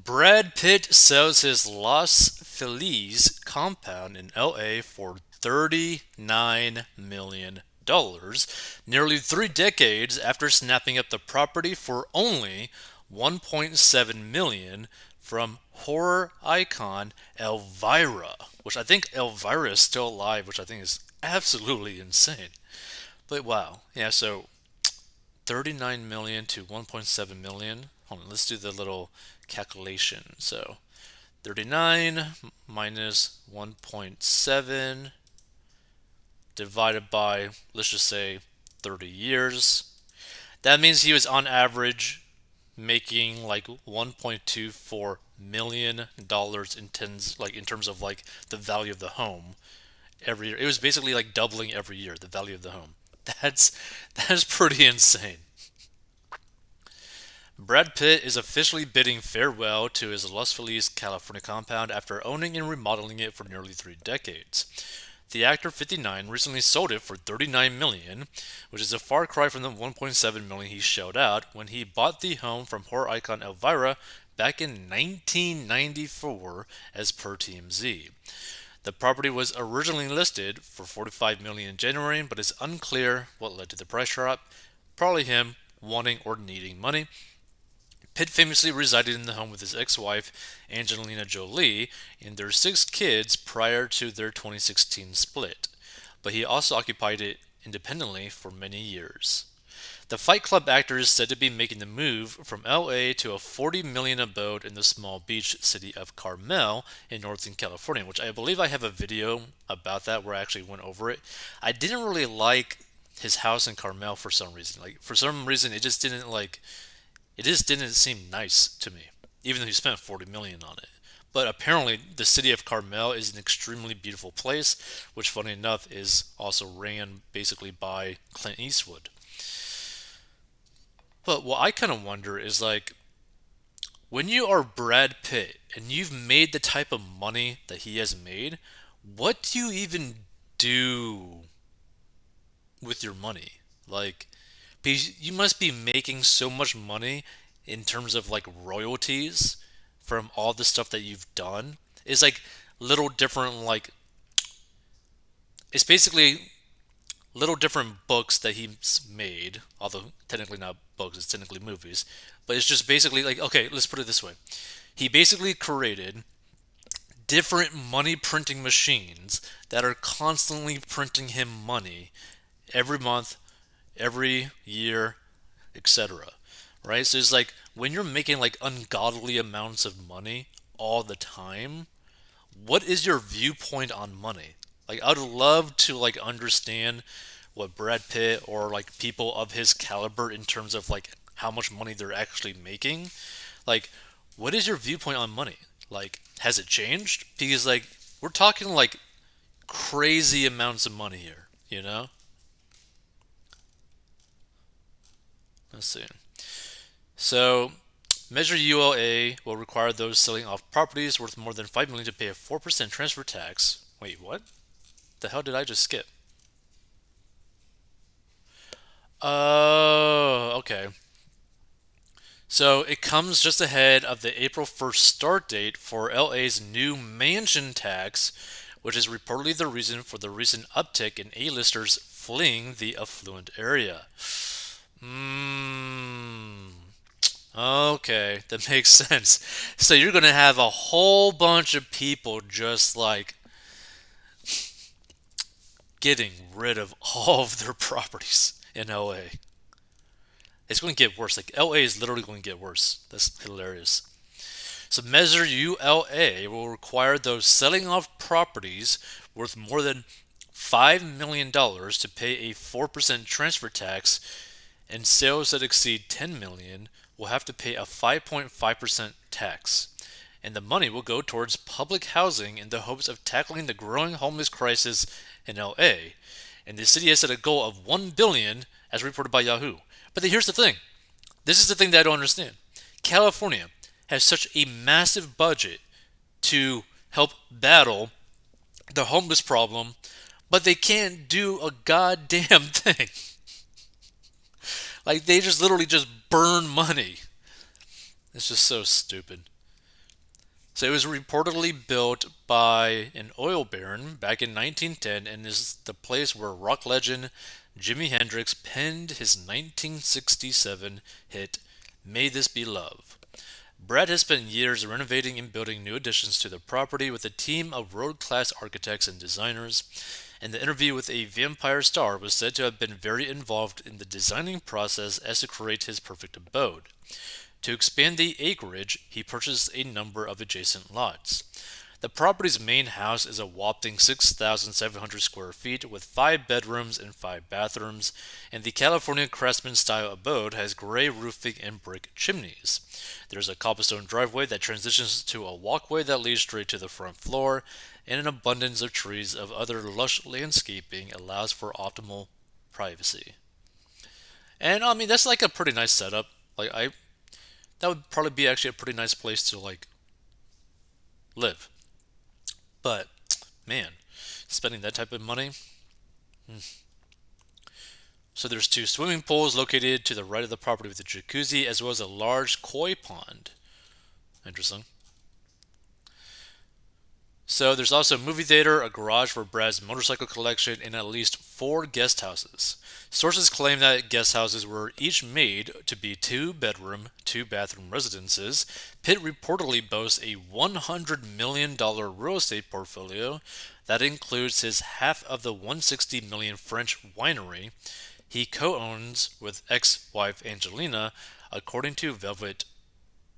Brad Pitt sells his Los Feliz compound in LA for $39 million, nearly 3 decades after snapping up the property for only $1.7 million from horror icon Elvira, which I think Elvira is still alive, which I think is absolutely insane. But wow, yeah, so 39 million to 1.7 million. Hold on, let's do the little calculation. So 39 minus 1.7 divided by, let's just say, 30 years. That means he was on average making like 1.24 million dollars in terms of like the value of the home every year. It was basically like doubling every year the value of the home. That's that's pretty insane. Brad Pitt is officially bidding farewell to his Los Feliz, California compound after owning and remodeling it for nearly 3 decades. The actor 59 recently sold it for 39 million, dollars, which is a far cry from the 1.7 million he shelled out when he bought the home from horror icon Elvira back in 1994 as per TMZ. The property was originally listed for 45 million in January, but it's unclear what led to the price drop. Probably him wanting or needing money. Pitt famously resided in the home with his ex-wife, Angelina Jolie, and their 6 kids prior to their 2016 split, but he also occupied it independently for many years. The Fight Club actor is said to be making the move from LA to a 40 million abode in the small beach city of Carmel in Northern California, which I believe I have a video about that where I actually went over it. I didn't really like his house in Carmel for some reason. Like for some reason it just didn't seem nice to me, even though he spent 40 million on it. But apparently, the city of Carmel is an extremely beautiful place, which, funny enough, is also ran basically by Clint Eastwood. But what I kind of wonder is like, when you are Brad Pitt and you've made the type of money that he has made, what do you even do with your money? Like, because you must be making so much money in terms of like royalties from all the stuff that you've done. It's like little different, like, it's basically little different books that he's made, although technically not books, it's technically movies. But it's just basically like, okay, let's put it this way. He basically created different money printing machines that are constantly printing him money every month, every year, etc. Right? So it's like when you're making like ungodly amounts of money all the time, what is your viewpoint on money? Like I'd love to like understand what Brad Pitt or like people of his caliber in terms of like how much money they're actually making. Like what is your viewpoint on money? Like has it changed? Because like we're talking like crazy amounts of money here, you know? Let's see. So, Measure ULA will require those selling off properties worth more than 5 million to pay a 4% transfer tax. Wait, what? The hell did I just skip? Oh, okay. So it comes just ahead of the April 1st start date for LA's new mansion tax, which is reportedly the reason for the recent uptick in A-listers fleeing the affluent area. Mmm. Okay, that makes sense. So you're going to have a whole bunch of people just like getting rid of all of their properties in LA. It's going to get worse. Like LA is literally going to get worse. That's hilarious. So Measure ULA will require those selling off properties worth more than $5 million to pay a 4% transfer tax, and sales that exceed 10 million will have to pay a 5.5% tax. And the money will go towards public housing in the hopes of tackling the growing homeless crisis in LA. And the city has set a goal of 1 billion as reported by Yahoo. But here's the thing. This is the thing that I don't understand. California has such a massive budget to help battle the homeless problem, but they can't do a goddamn thing. Like they just literally just burn money. It's just so stupid. So it was reportedly built by an oil baron back in 1910 and is the place where rock legend Jimi Hendrix penned his 1967 hit May This Be Love. Brad has spent years renovating and building new additions to the property with a team of world class architects and designers. And the interview with a Vampire Star was said to have been very involved in the designing process as to create his perfect abode. To expand the acreage, he purchased a number of adjacent lots. The property's main house is a whopping 6,700 square feet with 5 bedrooms and 5 bathrooms, and the California craftsman style abode has gray roofing and brick chimneys. There's a cobblestone driveway that transitions to a walkway that leads straight to the front floor, and an abundance of trees of other lush landscaping allows for optimal privacy. And I mean that's like a pretty nice setup. I that would probably be actually a pretty nice place to like live. But man, spending that type of money. So there's two swimming pools located to the right of the property with a jacuzzi, as well as a large koi pond. Interesting. So there's also a movie theater, a garage for Brad's motorcycle collection, and at least 4 guest houses. Sources claim that guest houses were each made to be 2 bedroom, 2 bathroom residences. Pitt reportedly boasts a $100 million real estate portfolio that includes his half of the 160 million French winery he co-owns with ex-wife Angelina, according to Velvet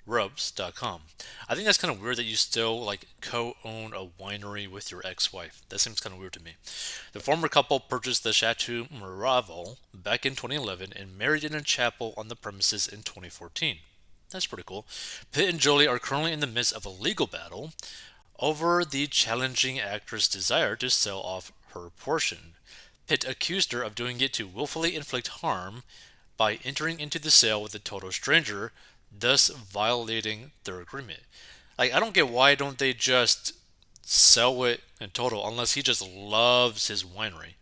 Rubs.com. I think that's kind of weird that you still like co-own a winery with your ex-wife. That seems kind of weird to me. The former couple purchased the Chateau Miraval back in 2011 and married in a chapel on the premises in 2014. That's pretty cool. Pitt and Jolie are currently in the midst of a legal battle over the challenging actress' desire to sell off her portion. Pitt accused her of doing it to willfully inflict harm by entering into the sale with a total stranger, thus violating their agreement. Like, I don't get why don't they just sell it in total unless he just loves his winery.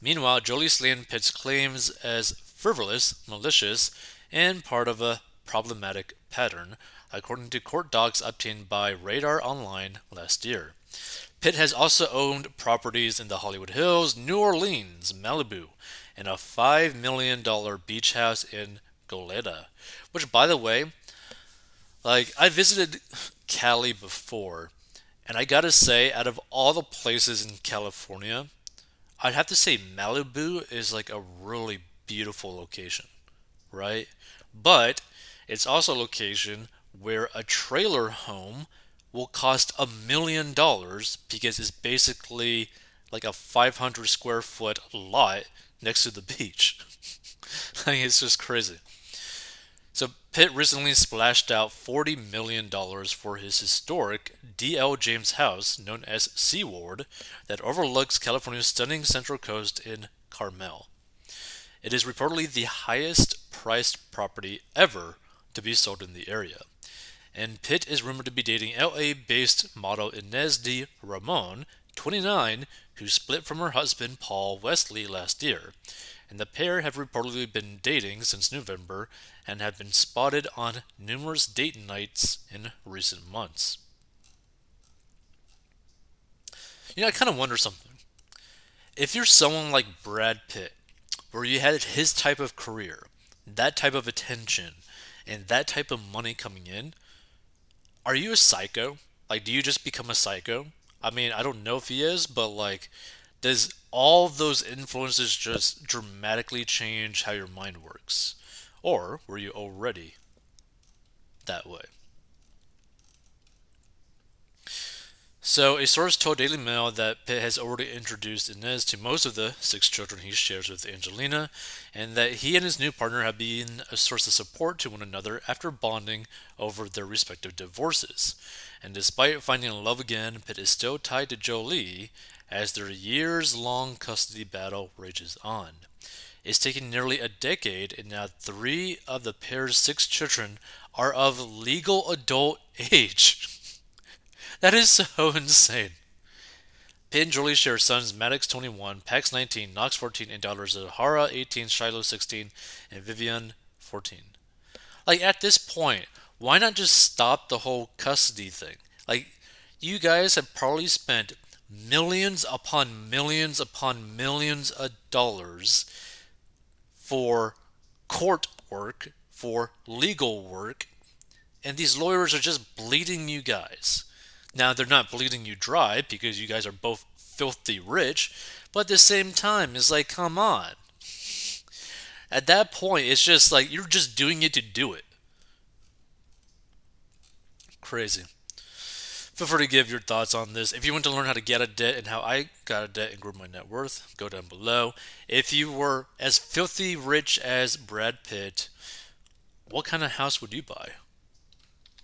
Meanwhile, Jolie slammed Pitt's claims as frivolous, malicious, and part of a problematic pattern, according to court docs obtained by Radar Online last year. Pitt has also owned properties in the Hollywood Hills, New Orleans, Malibu, and a $5 million beach house in Goleta. Which, by the way, like, I visited Cali before, and I gotta say, out of all the places in California, I'd have to say Malibu is like a really beautiful location, right? But it's also a location where a trailer home will cost $1 million because it's basically like a 500 square foot lot next to the beach. I mean, it's just crazy. So Pitt recently splashed out $40 million for his historic D.L. James house, known as Seaward, that overlooks California's stunning central coast in Carmel. It is reportedly the highest priced property ever to be sold in the area. And Pitt is rumored to be dating LA based model Inez de Ramon, 29, who split from her husband Paul Wesley last year. And the pair have reportedly been dating since November and have been spotted on numerous date nights in recent months. You know, I kind of wonder something. If you're someone like Brad Pitt, where you had his type of career, that type of attention, and that type of money coming in, are you a psycho? Like, do you just become a psycho? I mean, I don't know if he is, but like, does all of those influences just dramatically change how your mind works? Or were you already that way? So, a source told Daily Mail that Pitt has already introduced Inez to most of the 6 children he shares with Angelina, and that he and his new partner have been a source of support to one another after bonding over their respective divorces. And despite finding love again, Pitt is still tied to Jolie as their years long custody battle rages on. It's taken nearly a decade, and now 3 of the pair's 6 children are of legal adult age. That is so insane. Pitt and Jolie share sons Maddox 21, Pax 19, Knox 14, and daughters Zahara 18, Shiloh 16, and Vivian 14. Like, at this point, Why not just stop the whole custody thing? Like, you guys have probably spent millions upon millions upon millions of dollars for court work, for legal work, and these lawyers are just bleeding you guys. Now, they're not bleeding you dry because you guys are both filthy rich, but at the same time, it's like, come on. At that point, it's just like you're just doing it to do it. Crazy. Feel free to give your thoughts on this. If you want to learn how to get a debt and how I got a debt and grew my net worth, go down below. If you were as filthy rich as Brad Pitt, what kind of house would you buy?